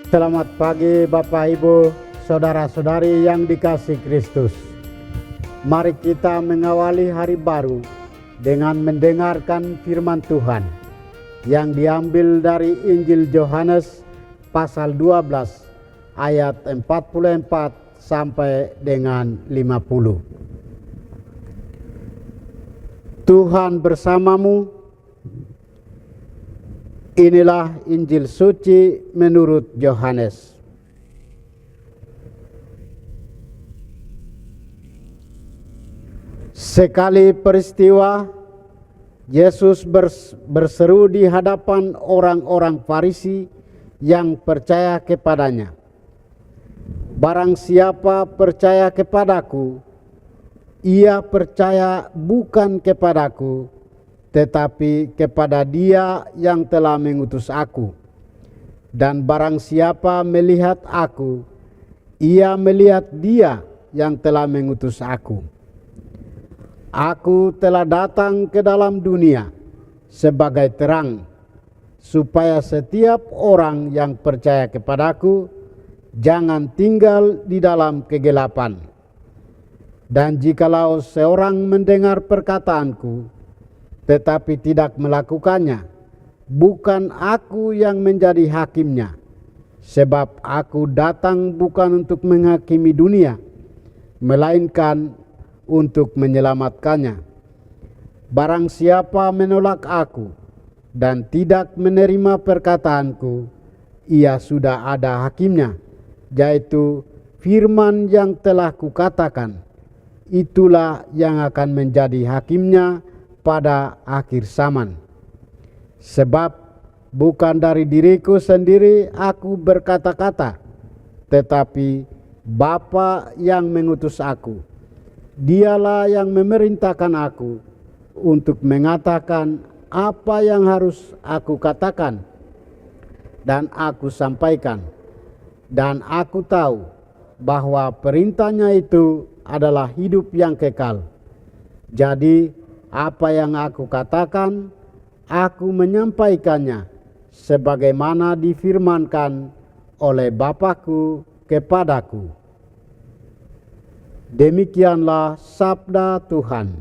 Selamat pagi Bapak Ibu, saudara-saudari yang dikasihi Kristus. Mari kita mengawali hari baru dengan mendengarkan firman Tuhan yang diambil dari Injil Yohanes pasal 12 ayat 44 sampai dengan 50. Tuhan bersamamu. Inilah Injil suci menurut Yohanes. Sekali peristiwa, Yesus berseru di hadapan orang-orang Farisi yang percaya kepadanya. Barang siapa percaya kepadaku, ia percaya bukan kepadaku, tetapi kepada Dia yang telah mengutus aku. Dan barang siapa melihat aku, ia melihat Dia yang telah mengutus aku. Aku telah datang ke dalam dunia sebagai terang, supaya setiap orang yang percaya kepadaku jangan tinggal di dalam kegelapan. Dan jikalau seorang mendengar perkataanku tetapi tidak melakukannya, bukan aku yang menjadi hakimnya, sebab aku datang bukan untuk menghakimi dunia, melainkan untuk menyelamatkannya. Barang siapa menolak aku dan tidak menerima perkataanku, ia sudah ada hakimnya, yaitu firman yang telah kukatakan. Itulah yang akan menjadi hakimnya pada akhir zaman. Sebab bukan dari diriku sendiri aku berkata-kata, tetapi Bapa yang mengutus aku. Dialah yang memerintahkan aku untuk mengatakan apa yang harus aku katakan dan aku sampaikan. Dan aku tahu bahwa perintahnya itu adalah hidup yang kekal. Jadi apa yang aku katakan, aku menyampaikannya sebagaimana difirmankan oleh Bapakku kepadaku. Demikianlah sabda Tuhan.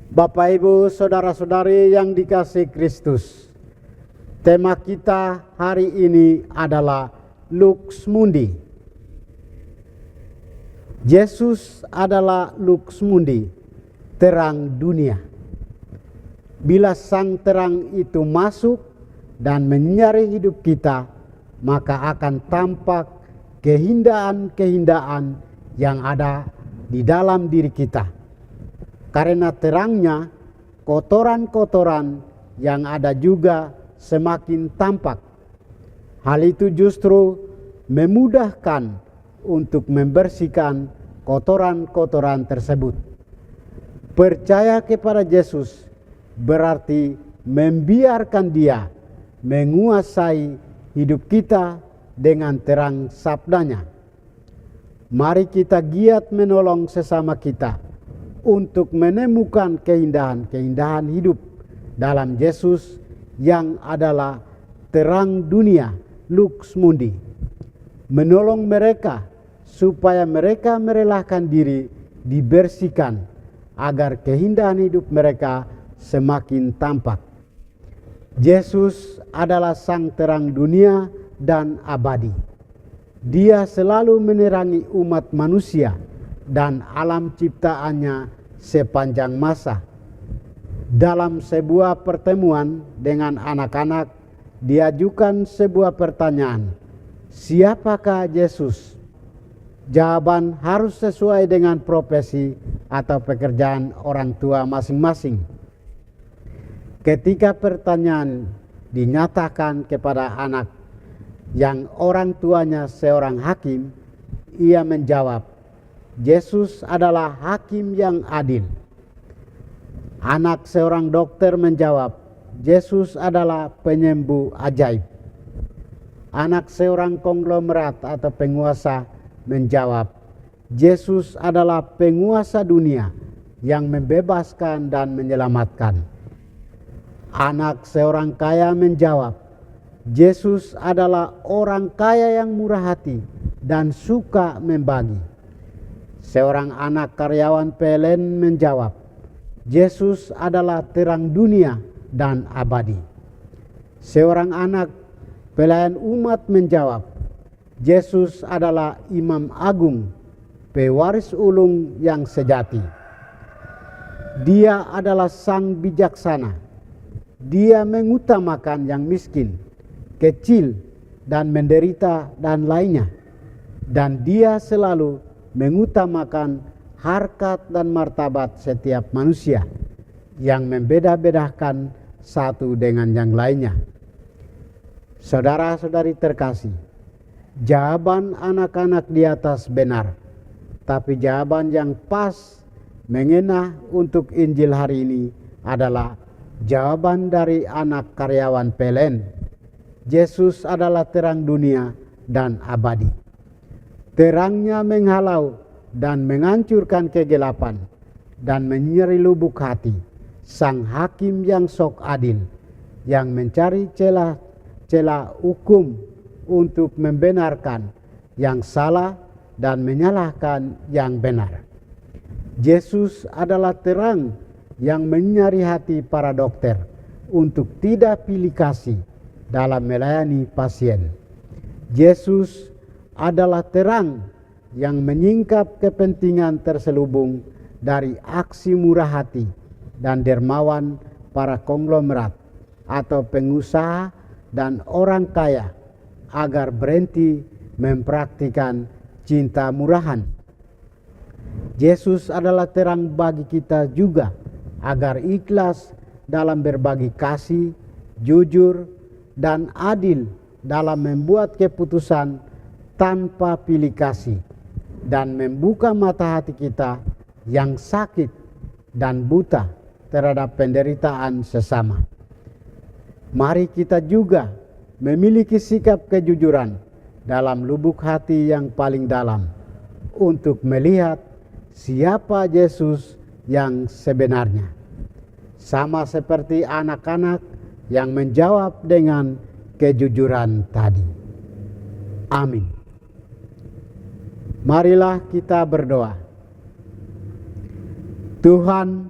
Bapak Ibu, saudara-saudari yang dikasihi Kristus, tema kita hari ini adalah Lux Mundi. Yesus adalah Lux Mundi, terang dunia. Bila sang terang itu masuk dan menyinari hidup kita, maka akan tampak kehinaan-kehinaan yang ada di dalam diri kita. Karena terangnya, kotoran-kotoran yang ada juga semakin tampak. Hal itu justru memudahkan untuk membersihkan kotoran-kotoran tersebut. Percaya kepada Yesus berarti membiarkan Dia menguasai hidup kita dengan terang sabdanya. Mari kita giat menolong sesama kita untuk menemukan keindahan-keindahan hidup dalam Yesus yang adalah terang dunia, Lux Mundi. Menolong mereka supaya mereka merelakan diri dibersihkan agar keindahan hidup mereka semakin tampak. Yesus adalah sang terang dunia dan abadi. Dia selalu menerangi umat manusia dan alam ciptaannya sepanjang masa. Dalam sebuah pertemuan dengan anak-anak, diajukan sebuah pertanyaan, siapakah Yesus? Jawaban harus sesuai dengan profesi atau pekerjaan orang tua masing-masing. Ketika pertanyaan dinyatakan kepada anak yang orang tuanya seorang hakim, ia menjawab, Yesus adalah hakim yang adil. Anak seorang dokter menjawab, Yesus adalah penyembuh ajaib. Anak seorang konglomerat atau penguasa menjawab, Yesus adalah penguasa dunia yang membebaskan dan menyelamatkan. Anak seorang kaya menjawab, Yesus adalah orang kaya yang murah hati dan suka membagi. Seorang anak karyawan PLN menjawab, Yesus adalah terang dunia dan abadi. Seorang anak pelayan umat menjawab, Yesus adalah Imam Agung, pewaris ulung yang sejati. Dia adalah sang bijaksana. Dia mengutamakan yang miskin, kecil, dan menderita dan lainnya. Dan dia selalu mengutamakan harkat dan martabat setiap manusia yang membeda-bedakan satu dengan yang lainnya. Saudara-saudari terkasih, jawaban anak-anak di atas benar, tapi jawaban yang pas mengena untuk Injil hari ini adalah jawaban dari anak karyawan PLN. Yesus adalah terang dunia dan abadi. Terangnya menghalau dan menghancurkan kegelapan dan menyeri lubuk hati sang hakim yang sok adil, yang mencari celah hukum untuk membenarkan yang salah dan menyalahkan yang benar. Yesus adalah terang yang menyari hati para dokter untuk tidak pilih kasih dalam melayani pasien. Yesus adalah terang yang menyingkap kepentingan terselubung dari aksi murah hati dan dermawan para konglomerat atau pengusaha dan orang kaya agar berhenti mempraktikkan cinta murahan. Yesus adalah terang bagi kita juga agar ikhlas dalam berbagi kasih, jujur, dan adil dalam membuat keputusan tanpa pilih kasih, dan membuka mata hati kita yang sakit dan buta terhadap penderitaan sesama. Mari kita juga memiliki sikap kejujuran dalam lubuk hati yang paling dalam untuk melihat siapa Yesus yang sebenarnya. Sama seperti anak-anak yang menjawab dengan kejujuran tadi. Amin. Marilah kita berdoa. Tuhan,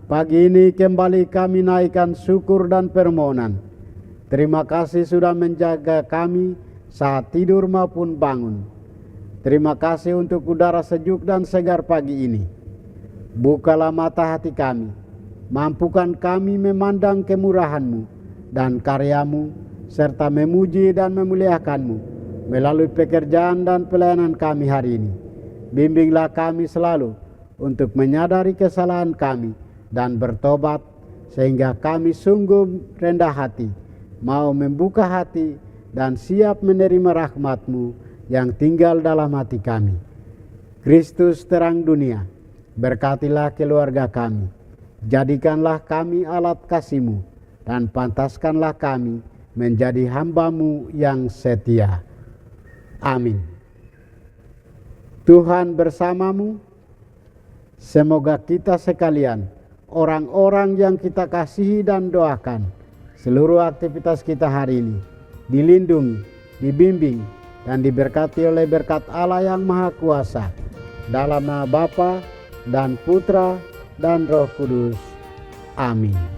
pagi ini kembali kami naikkan syukur dan permohonan. Terima kasih sudah menjaga kami saat tidur maupun bangun. Terima kasih untuk udara sejuk dan segar pagi ini. Bukalah mata hati kami, mampukan kami memandang kemurahan-Mu dan karya-Mu, serta memuji dan memuliakan-Mu melalui pekerjaan dan pelayanan kami hari ini. Bimbinglah kami selalu untuk menyadari kesalahan kami dan bertobat, sehingga kami sungguh rendah hati, mau membuka hati dan siap menerima rahmat-Mu yang tinggal dalam hati kami. Kristus terang dunia, berkatilah keluarga kami, jadikanlah kami alat kasih-Mu, dan pantaskanlah kami menjadi hamba-Mu yang setia. Amin. Tuhan bersamamu. Semoga kita sekalian, orang-orang yang kita kasihi dan doakan, seluruh aktivitas kita hari ini dilindungi, dibimbing, dan diberkati oleh berkat Allah yang Maha Kuasa, dalam nama Bapa dan Putra dan Roh Kudus. Amin.